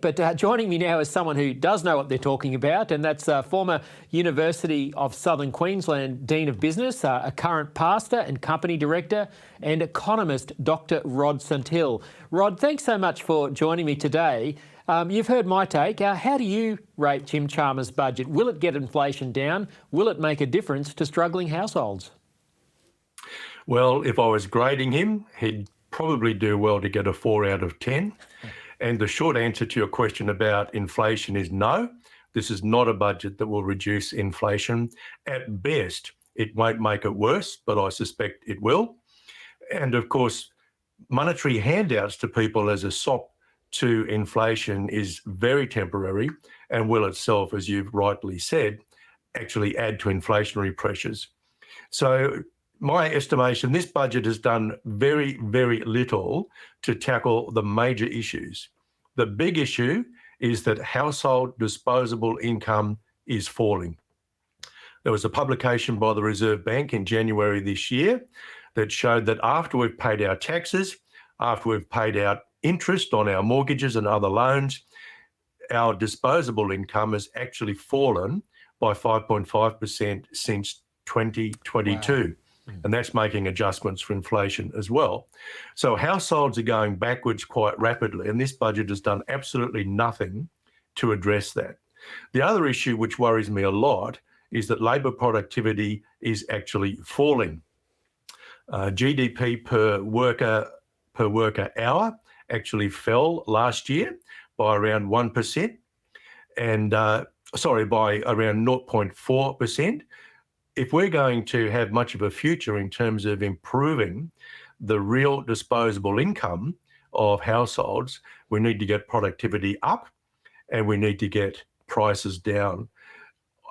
But joining me now is someone who does know what they're talking about, and that's former University of Southern Queensland Dean of Business, a current pastor and company director, and economist, Dr. Rod St Hill. Rod, thanks so much for joining me today. You've heard my take. How do you rate Jim Chalmers' budget? Will it get inflation down? Will it make a difference to struggling households? Well, if I was grading him, he'd probably do well to get a 4 out of 10. And the short answer to your question about inflation is no. This is not a budget that will reduce inflation. At best, it won't make it worse, but I suspect it will. And of course, monetary handouts to people as a sop to inflation is very temporary and will itself, as you've rightly said, actually add to inflationary pressures. So my estimation, this budget has done very, very little to tackle the major issues. The big issue is that household disposable income is falling. There was a publication by the Reserve Bank in January this year that showed that after we've paid our taxes, after we've paid out interest on our mortgages and other loans, our disposable income has actually fallen by 5.5% since 2022. Wow. And that's making adjustments for inflation as well. So households are going backwards quite rapidly, and this budget has done absolutely nothing to address that. The other issue which worries me a lot is that labour productivity is actually falling. GDP per worker hour actually fell last year by around 1%, and by around 0.4%. If we're going to have much of a future in terms of improving the real disposable income of households, we need to get productivity up and we need to get prices down.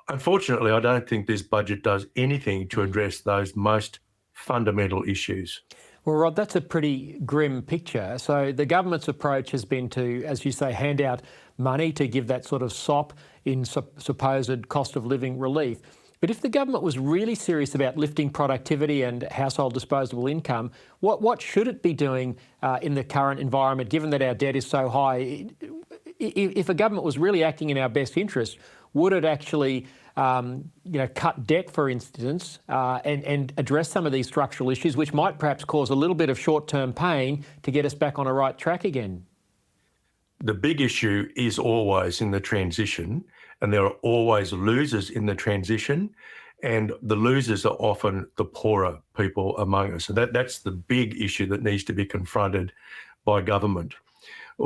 Unfortunately, I don't think this budget does anything to address those most fundamental issues. Well, Rod, that's a pretty grim picture. So the government's approach has been to, as you say, hand out money to give that sort of sop in supposed cost of living relief. But if the government was really serious about lifting productivity and household disposable income, what should it be doing in the current environment, given that our debt is so high? If a government was really acting in our best interest, would it actually cut debt, for instance, and address some of these structural issues, which might perhaps cause a little bit of short-term pain to get us back on a right track again? The big issue is always in the transition, and there are always losers in the transition, and the losers are often the poorer people among us. So that's the big issue that needs to be confronted by government.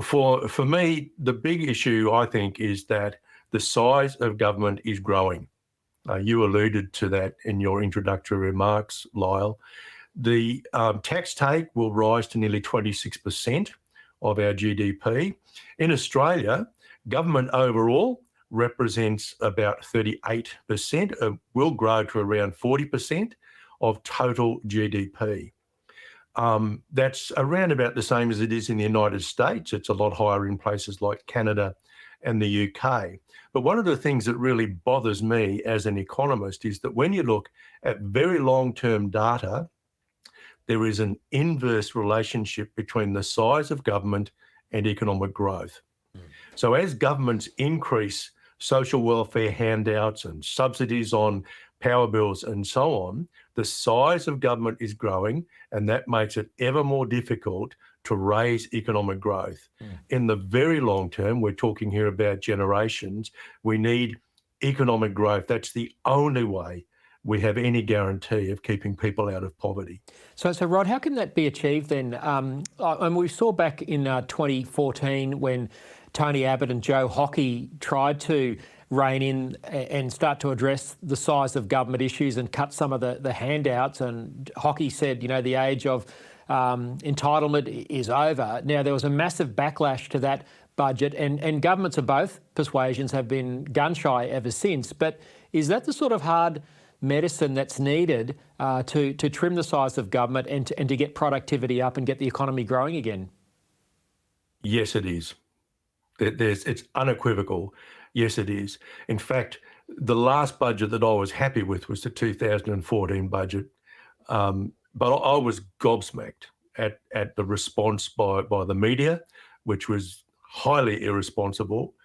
For me, the big issue, I think, is that the size of government is growing. You alluded to that in your introductory remarks, Lyle. The tax take will rise to nearly 26% of our GDP. In Australia, government overall represents about 38%, will grow to around 40% of total GDP. That's around about the same as it is in the United States. It's a lot higher in places like Canada and the UK. But one of the things that really bothers me as an economist is that when you look at very long-term data, there is an inverse relationship between the size of government and economic growth. So as governments increase social welfare handouts and subsidies on power bills and so on, the size of government is growing, and that makes it ever more difficult to raise economic growth. In the very long term, we're talking here about generations, we need economic growth. That's the only way we have any guarantee of keeping people out of poverty. So Rod, how can that be achieved then? And we saw back in 2014 when Tony Abbott and Joe Hockey tried to rein in and start to address the size of government issues and cut some of the handouts. And Hockey said, the age of entitlement is over. Now, there was a massive backlash to that budget, and governments of both persuasions have been gun-shy ever since. But is that the sort of hard medicine that's needed to trim the size of government and to get productivity up and get the economy growing again? Yes, it is. It's unequivocal. Yes, it is. In fact, the last budget that I was happy with was the 2014 budget. But I was gobsmacked at the response by the media, which was highly irresponsible.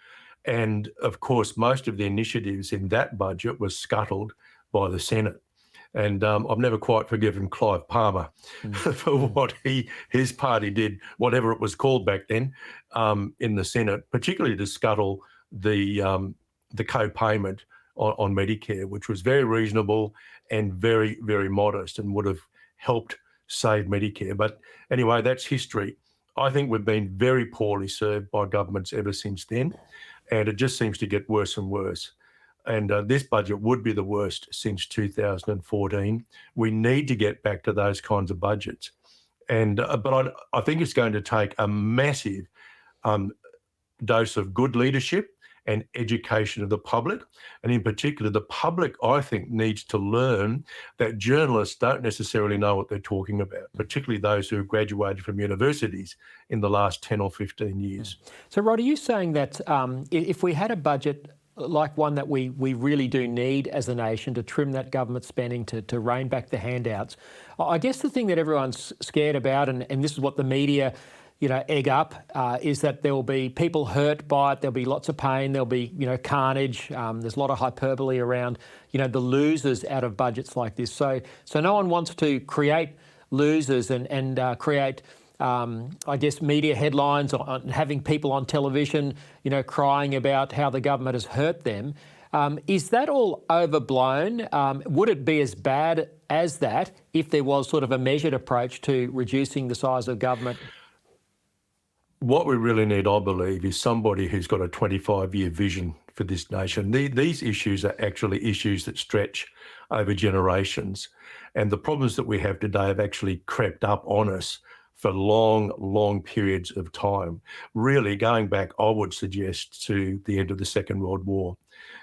And of course, most of the initiatives in that budget were scuttled by the Senate. And I've never quite forgiven Clive Palmer for what his party did, whatever it was called back then, in the Senate, particularly to scuttle the co-payment on Medicare, which was very reasonable and very, very modest and would have helped save Medicare. But anyway, that's history. I think we've been very poorly served by governments ever since then, and it just seems to get worse and worse. And this budget would be the worst since 2014. We need to get back to those kinds of budgets. And but I think it's going to take a massive dose of good leadership and education of the public. And in particular, the public, I think, needs to learn that journalists don't necessarily know what they're talking about, particularly those who have graduated from universities in the last 10 or 15 years. So, Rod, are you saying that if we had a budget like one that we really do need as a nation to trim that government spending, to rein back the handouts, I guess the thing that everyone's scared about, and this is what the media egg up, is that there will be people hurt by it. There'll be lots of pain. There'll be, carnage. There's a lot of hyperbole around, the losers out of budgets like this. So no one wants to create losers and create, I guess, media headlines on having people on television, crying about how the government has hurt them. Is that all overblown? Would it be as bad as that if there was sort of a measured approach to reducing the size of government? What we really need, I believe, is somebody who's got a 25-year vision for this nation. These issues are actually issues that stretch over generations. And the problems that we have today have actually crept up on us for long, long periods of time. Really going back, I would suggest, to the end of the Second World War.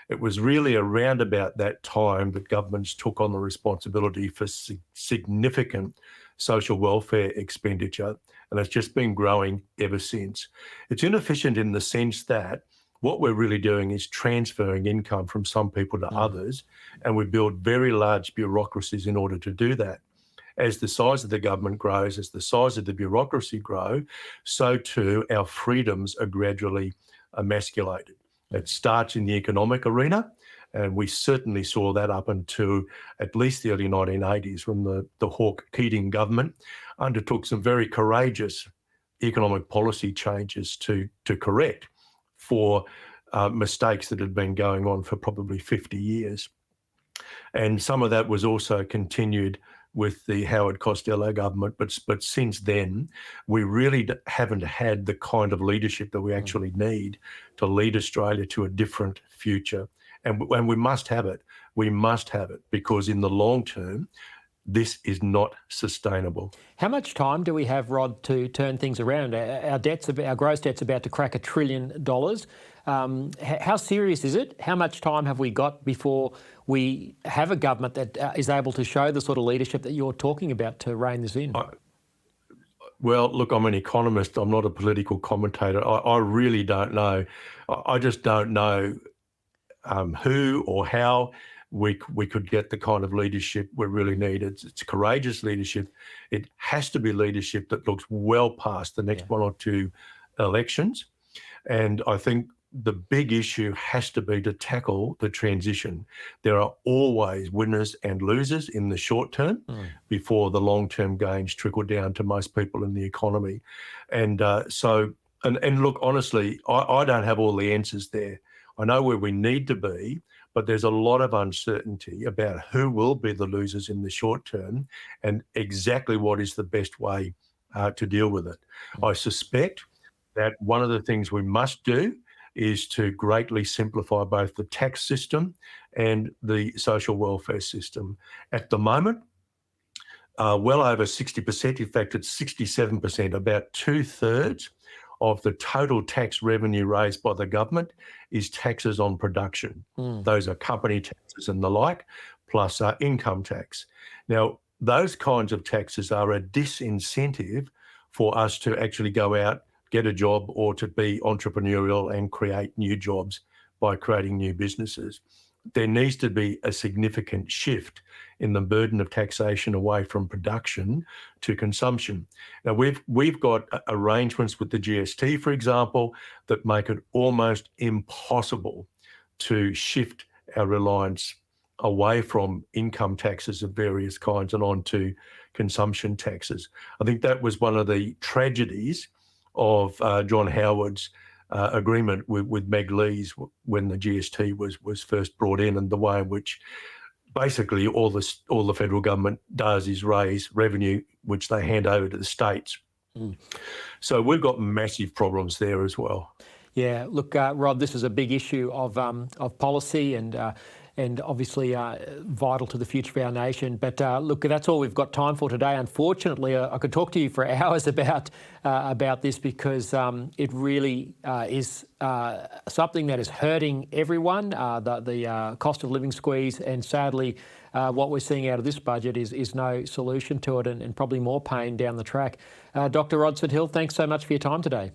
It was really around about that time that governments took on the responsibility for significant social welfare expenditure, and it's just been growing ever since. It's inefficient in the sense that what we're really doing is transferring income from some people to others, and we build very large bureaucracies in order to do that. As the size of the government grows, as the size of the bureaucracy grow, so too our freedoms are gradually emasculated. It starts in the economic arena, and we certainly saw that up until at least the early 1980s, when the Hawke-Keating government undertook some very courageous economic policy changes to correct for mistakes that had been going on for probably 50 years. And some of that was also continued with the Howard Costello government, but since then, we really haven't had the kind of leadership that we actually need to lead Australia to a different future. And we must have it. We must have it, because in the long term, this is not sustainable. How much time do we have, Rod, to turn things around? Our gross debt's about to crack $1 trillion. How serious is it? How much time have we got before we have a government that is able to show the sort of leadership that you're talking about to rein this in? Well, look, I'm an economist. I'm not a political commentator. I really don't know. I just don't know who or how we could get the kind of leadership we really need. It's courageous leadership. It has to be leadership that looks well past the next one or two elections. And I think the big issue has to be to tackle the transition. There are always winners and losers in the short term before the long-term gains trickle down to most people in the economy. And and look, honestly, I don't have all the answers there. I know where we need to be, but there's a lot of uncertainty about who will be the losers in the short term and exactly what is the best way to deal with it. I suspect that one of the things we must do is to greatly simplify both the tax system and the social welfare system. At the moment, well over 60%, in fact, it's 67%, about 2/3 of the total tax revenue raised by the government is taxes on production. Those are company taxes and the like, plus income tax. Now, those kinds of taxes are a disincentive for us to actually go out, get a job, or to be entrepreneurial and create new jobs by creating new businesses. there needs to be a significant shift in the burden of taxation away from production to consumption. Now, we've got arrangements with the GST, for example, that make it almost impossible to shift our reliance away from income taxes of various kinds and onto consumption taxes. I think that was one of the tragedies of John Howard's agreement with Meg Lees when the GST was first brought in, and the way in which basically all the federal government does is raise revenue, which they hand over to the states. So we've got massive problems there as well. Yeah, look, Rod, this is a big issue of policy and obviously vital to the future of our nation. But look, that's all we've got time for today. Unfortunately, I could talk to you for hours about this because it really is something that is hurting everyone, the cost of living squeeze, and sadly, what we're seeing out of this budget is no solution to it, and probably more pain down the track. Dr. Rodson Hill, thanks so much for your time today.